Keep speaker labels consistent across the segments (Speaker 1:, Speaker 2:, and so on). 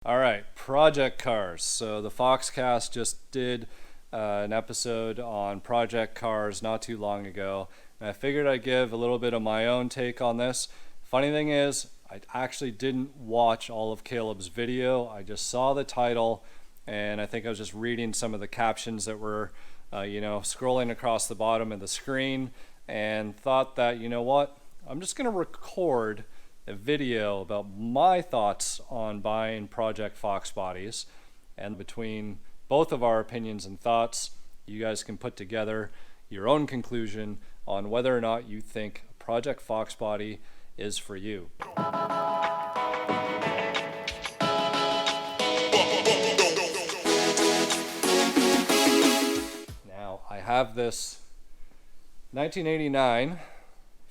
Speaker 1: All right, project cars. So the Foxcast just did an episode on project cars not too long ago, and I figured I'd give a little bit of my own take on this. Funny thing is, I actually didn't watch all of Caleb's video. I just saw the title, and I think I was just reading some of the captions that were, scrolling across the bottom of the screen, and thought that, you know what, I'm just going to record a video about my thoughts on buying Project Foxbodies, and between both of our opinions and thoughts, you guys can put together your own conclusion on whether or not you think Project Foxbody is for you. Now, I have this 1989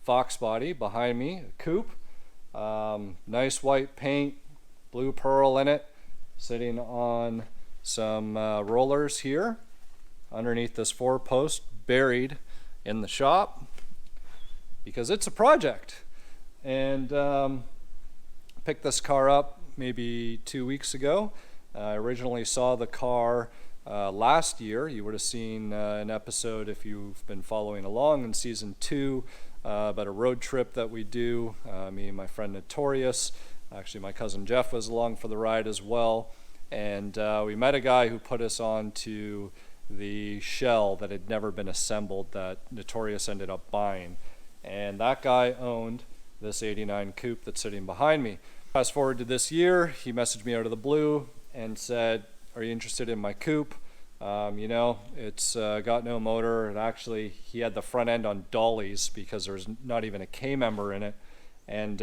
Speaker 1: Foxbody behind me, a coupe. Nice white paint, blue pearl in it, sitting on some rollers here underneath this 4-post, buried in the shop because it's a project. And picked this car up maybe 2 weeks ago. I originally saw the car last year. You would have seen an episode if you've been following along in season 2 about a road trip that we do, me and my friend Notorious. Actually, my cousin Jeff was along for the ride as well, and we met a guy who put us on to the shell that had never been assembled that Notorious ended up buying, and that guy owned this 89 coupe that's sitting behind me. Fast forward to this year, he messaged me out of the blue and said, "Are you interested in my coupe? It's got no motor." And actually, he had the front end on dollies because there's not even a K member in it. And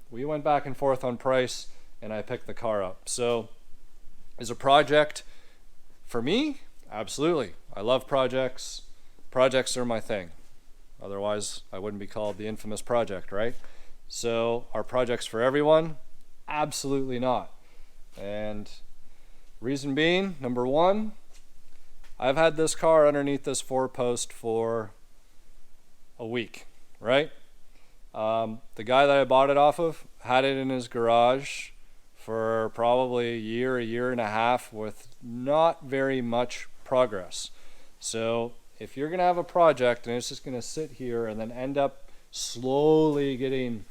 Speaker 1: we went back and forth on price, and I picked the car up. So, is a project for me? Absolutely. I love projects. Projects are my thing. Otherwise, I wouldn't be called the infamous project, right? So, are projects for everyone? Absolutely not. And reason being, number one, I've had this car underneath this 4-post for a week, right? The guy that I bought it off of had it in his garage for probably a year and a half with not very much progress. So if you're going to have a project and it's just going to sit here and then end up slowly getting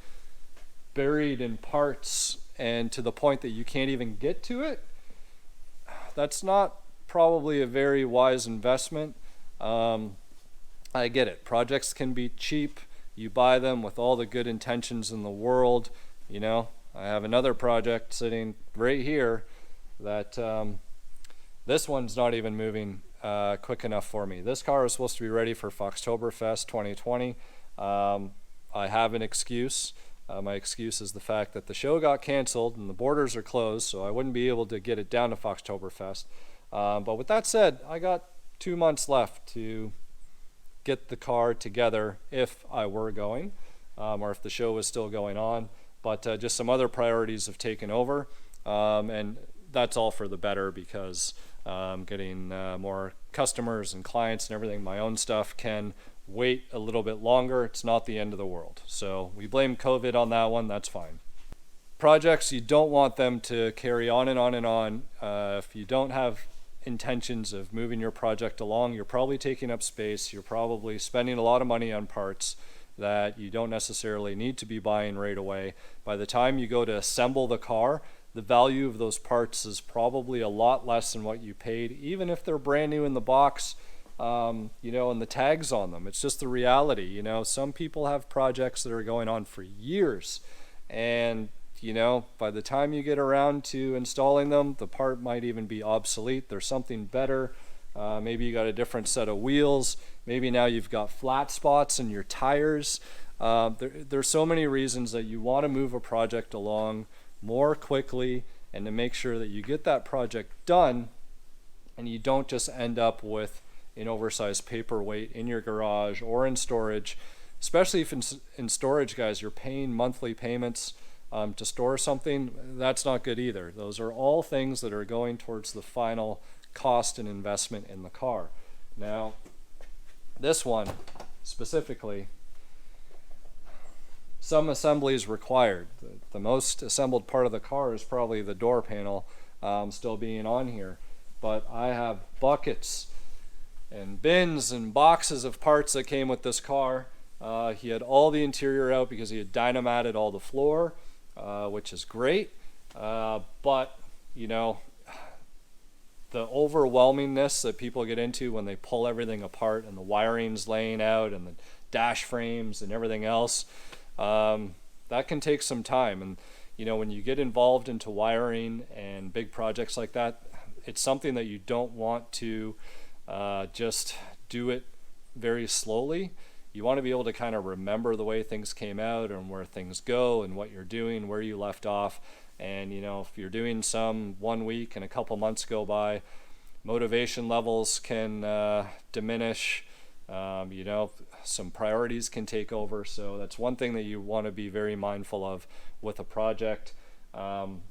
Speaker 1: buried in parts and to the point that you can't even get to it, that's not probably a very wise investment. I get it. Projects can be cheap. You buy them with all the good intentions in the world. I have another project sitting right here that this one's not even moving quick enough for me. This car is supposed to be ready for Foxtoberfest 2020. I have an excuse. My excuse is the fact that the show got canceled and the borders are closed, so I wouldn't be able to get it down to Foxtoberfest. But with that said, I got 2 months left to get the car together if I were going, or if the show was still going on. But just some other priorities have taken over, and that's all for the better because getting more customers and clients and everything, my own stuff can wait a little bit longer. It's not the end of the world. So we blame COVID on that one. That's fine. Projects, you don't want them to carry on and on and on. If you don't have intentions of moving your project along, you're probably taking up space. You're probably spending a lot of money on parts that you don't necessarily need to be buying right away. By the time you go to assemble the car, the value of those parts is probably a lot less than what you paid, even if they're brand new in the box, and the tags on them. It's just the reality. Some people have projects that are going on for years, and by the time you get around to installing them, the part might even be obsolete. There's something better. Maybe you got a different set of wheels. Maybe now you've got flat spots in your tires. There's so many reasons that you want to move a project along more quickly and to make sure that you get that project done and you don't just end up with an oversized paperweight in your garage or in storage. Especially if in storage, guys, you're paying monthly payments to store something. That's not good either. Those are all things that are going towards the final cost and investment in the car. Now, this one specifically, some assembly is required. The most assembled part of the car is probably the door panel still being on here. But I have buckets and bins and boxes of parts that came with this car. He had all the interior out because he had dynamated all the floor, which is great. But, you know, the overwhelmingness that people get into when they pull everything apart and the wiring's laying out and the dash frames and everything else, that can take some time. And, you know, when you get involved into wiring and big projects like that, it's something that you don't want to just do it very slowly. You want to be able to kind of remember the way things came out and where things go and what you're doing, where you left off. And, you know, if you're doing some 1 week and a couple months go by, motivation levels can diminish. You know, some priorities can take over. So that's one thing that you want to be very mindful of with a project. And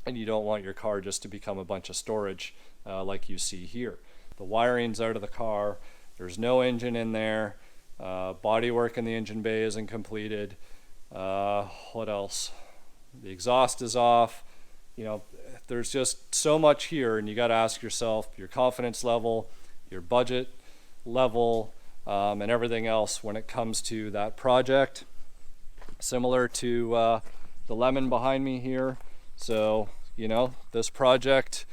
Speaker 1: you don't want your car just to become a bunch of storage like you see here. The wiring's out of the car. There's no engine in there. Bodywork in the engine bay isn't completed. What else? The exhaust is off. You know, there's just so much here, and you got to ask yourself your confidence level, your budget level, and everything else when it comes to that project. Similar to the lemon behind me here. So, you know, this project,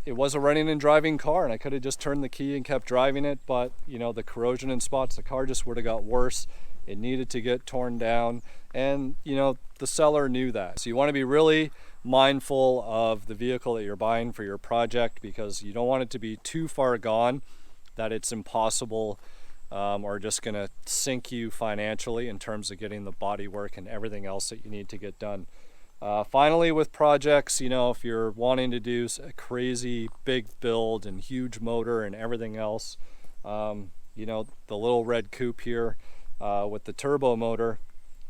Speaker 1: it was a running and driving car, and I could have just turned the key and kept driving it, but, you know, the corrosion in spots, the car just would have got worse. It needed to get torn down, and, you know, the seller knew that. So you want to be really mindful of the vehicle that you're buying for your project, because you don't want it to be too far gone that it's impossible or just going to sink you financially in terms of getting the body work and everything else that you need to get done. Finally, with projects, you know, if you're wanting to do a crazy big build and huge motor and everything else, you know, the little red coupe here with the turbo motor,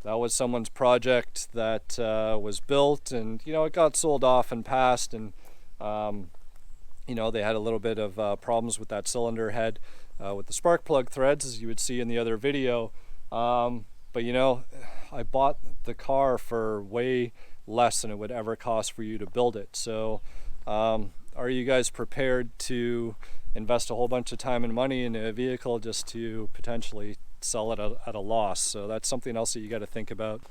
Speaker 1: that was someone's project that was built, and, you know, it got sold off and passed, and you know, they had a little bit of problems with that cylinder head with the spark plug threads, as you would see in the other video. But, you know, I bought the car for way less than it would ever cost for you to build it. So are you guys prepared to invest a whole bunch of time and money in a vehicle just to potentially sell it at a loss? So that's something else that you got to think about.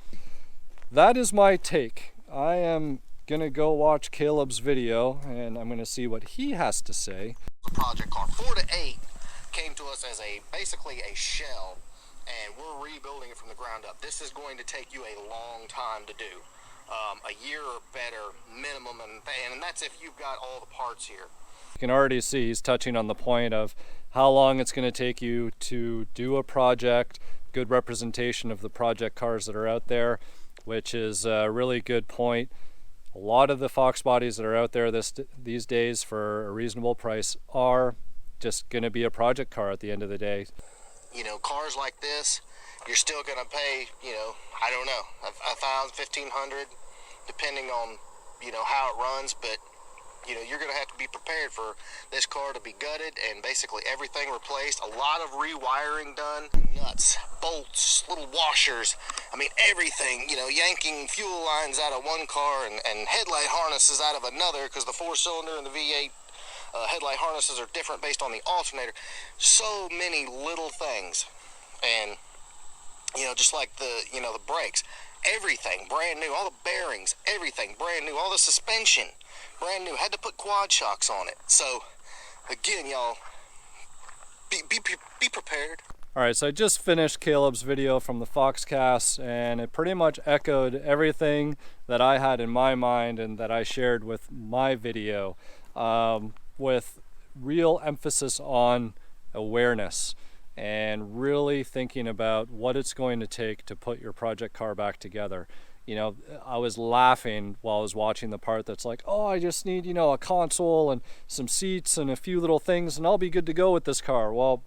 Speaker 1: That is my take. I am gonna go watch Caleb's video, and I'm gonna see what he has to say.
Speaker 2: The project car 4 to 8 came to us as basically a shell, and we're rebuilding it from the ground up. This is going to take you a long time to do. A year or better minimum, and that's if you've got all the parts here.
Speaker 1: You can already see he's touching on the point of how long it's going to take you to do a project, good representation of the project cars that are out there, which is a really good point. A lot of the Foxbodies that are out there these days for a reasonable price are just going to be a project car at the end of the day.
Speaker 2: You know, cars like this, you're still going to pay, you know, I don't know, $1,000, $1,500, depending on, you know, how it runs. But, you know, you're going to have to be prepared for this car to be gutted and basically everything replaced. A lot of rewiring done, nuts, bolts, little washers. I mean, everything, you know, yanking fuel lines out of one car and headlight harnesses out of another, because the 4-cylinder and the V8 headlight harnesses are different based on the alternator. So many little things. And, you know, just like the, you know, the brakes, everything brand new, all the bearings, everything brand new, all the suspension brand new. Had to put quad shocks on it. So again, y'all, be prepared.
Speaker 1: All right, so I just finished Caleb's video from the Foxcast, and it pretty much echoed everything that I had in my mind and that I shared with my video, with real emphasis on awareness and really thinking about what it's going to take to put your project car back together. You know, I was laughing while I was watching the part that's like, oh, I just need, you know, a console and some seats and a few little things and I'll be good to go with this car. Well,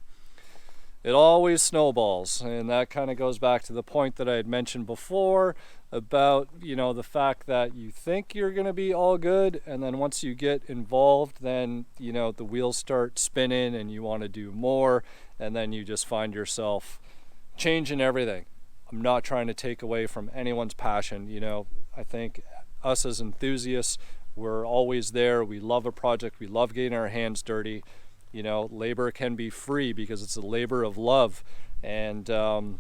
Speaker 1: it always snowballs, and that kind of goes back to the point that I had mentioned before about, you know, the fact that you think you're going to be all good, and then once you get involved, then, you know, the wheels start spinning and you want to do more, and then you just find yourself changing everything. I'm not trying to take away from anyone's passion. You know, I think us as enthusiasts, we're always there. We love a project. We love getting our hands dirty. You know, labor can be free because it's a labor of love. And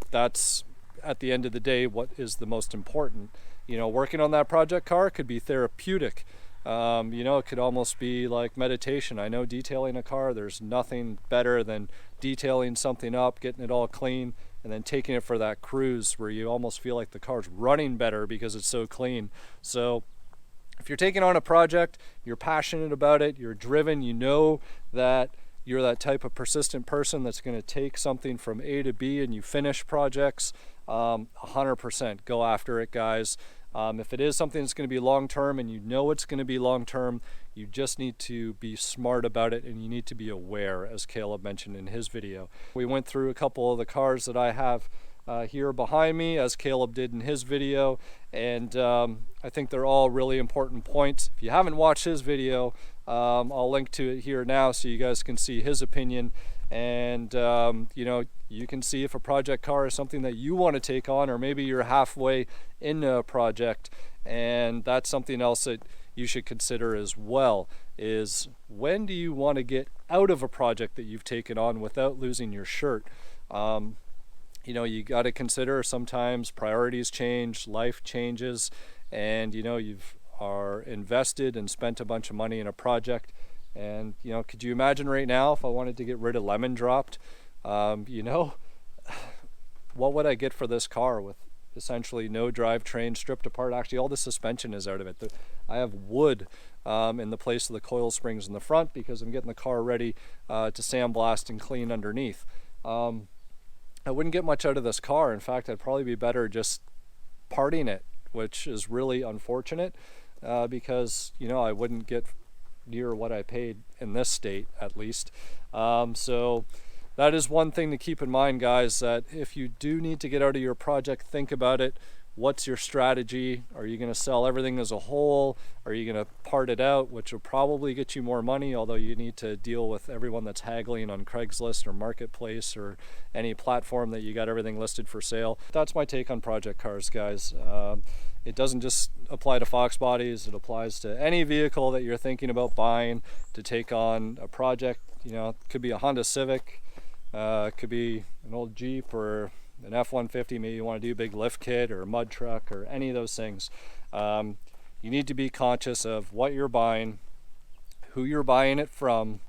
Speaker 1: that's, at the end of the day, what is the most important. You know, working on that project car could be therapeutic. You know, it could almost be like meditation. I know detailing a car, there's nothing better than detailing something up, getting it all clean, and then taking it for that cruise where you almost feel like the car's running better because it's so clean. So if you're taking on a project, you're passionate about it, you're driven, you know that you're that type of persistent person that's going to take something from A to B and you finish projects, 100% go after it, guys. If it is something that's going to be long-term and you know it's going to be long-term, you just need to be smart about it and you need to be aware, as Caleb mentioned in his video. We went through a couple of the cars that I have here behind me, as Caleb did in his video, and I think they're all really important points. If you haven't watched his video, I'll link to it here now so you guys can see his opinion, and you know, you can see if a project car is something that you want to take on, or maybe you're halfway into a project, and that's something else that you should consider as well, is when do you want to get out of a project that you've taken on without losing your shirt. You know, you got to consider sometimes priorities change, life changes, and you know, you've are invested and spent a bunch of money in a project. And you know, could you imagine right now if I wanted to get rid of lemon dropped? You know, what would I get for this car with essentially no drivetrain, stripped apart? Actually, all the suspension is out of it. I have wood in the place of the coil springs in the front because I'm getting the car ready to sandblast and clean underneath. I wouldn't get much out of this car. In fact, I'd probably be better just parting it, which is really unfortunate because, you know, I wouldn't get near what I paid in this state, at least. So that is one thing to keep in mind, guys, that if you do need to get out of your project, think about it. What's your strategy? Are you going to sell everything as a whole? Are you going to part it out, which will probably get you more money, although you need to deal with everyone that's haggling on Craigslist or Marketplace or any platform that you got everything listed for sale. That's my take on project cars, guys. It doesn't just apply to Foxbodies, it applies to any vehicle that you're thinking about buying to take on a project. You know, it could be a Honda Civic, it could be an old Jeep or an F-150, maybe you want to do a big lift kit or a mud truck or any of those things. You need to be conscious of what you're buying, who you're buying it from,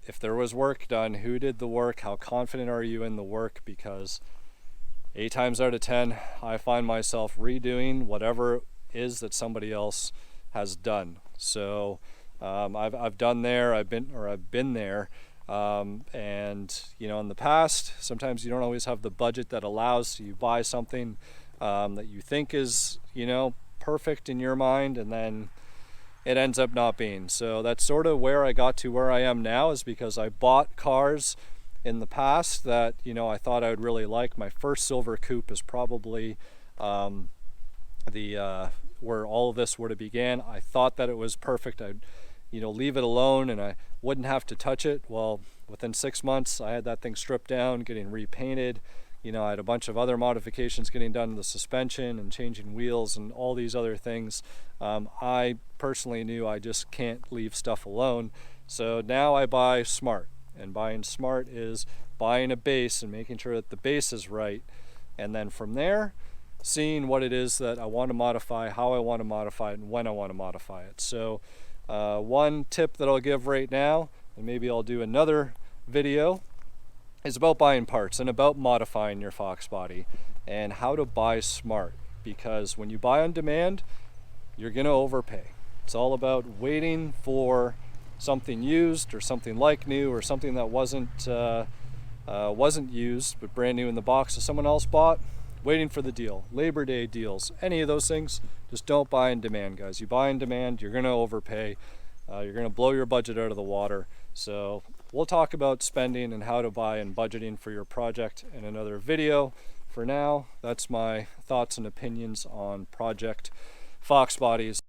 Speaker 1: if there was work done, who did the work, how confident are you in the work, because 8 times out of 10, I find myself redoing whatever it is that somebody else has done. So I've done there, I've been there. And you know, in the past, sometimes you don't always have the budget that allows, so you buy something that you think is, you know, perfect in your mind, and then it ends up not being. So that's sort of where I got to where I am now, is because I bought cars in the past that, you know, I thought I would really like. My first silver coupe is probably where all of this would have began. I thought that it was perfect. I'd, you know, leave it alone and I wouldn't have to touch it. Well, within 6 months, I had that thing stripped down, getting repainted. You know, I had a bunch of other modifications getting done to the suspension and changing wheels and all these other things. I personally knew I just can't leave stuff alone. So now I buy smart, and buying smart is buying a base and making sure that the base is right. And then from there, seeing what it is that I want to modify, how I want to modify it, and when I want to modify it. So one tip that I'll give right now, and maybe I'll do another video, is about buying parts and about modifying your Foxbody and how to buy smart. Because when you buy on demand, you're going to overpay. It's all about waiting for something used or something like new or something that wasn't used but brand new in the box that someone else bought. Waiting for the deal, Labor Day deals, any of those things. Just don't buy in demand, guys. You buy in demand, you're going to overpay. You're going to blow your budget out of the water. So we'll talk about spending and how to buy and budgeting for your project in another video. For now, that's my thoughts and opinions on Project Foxbodies.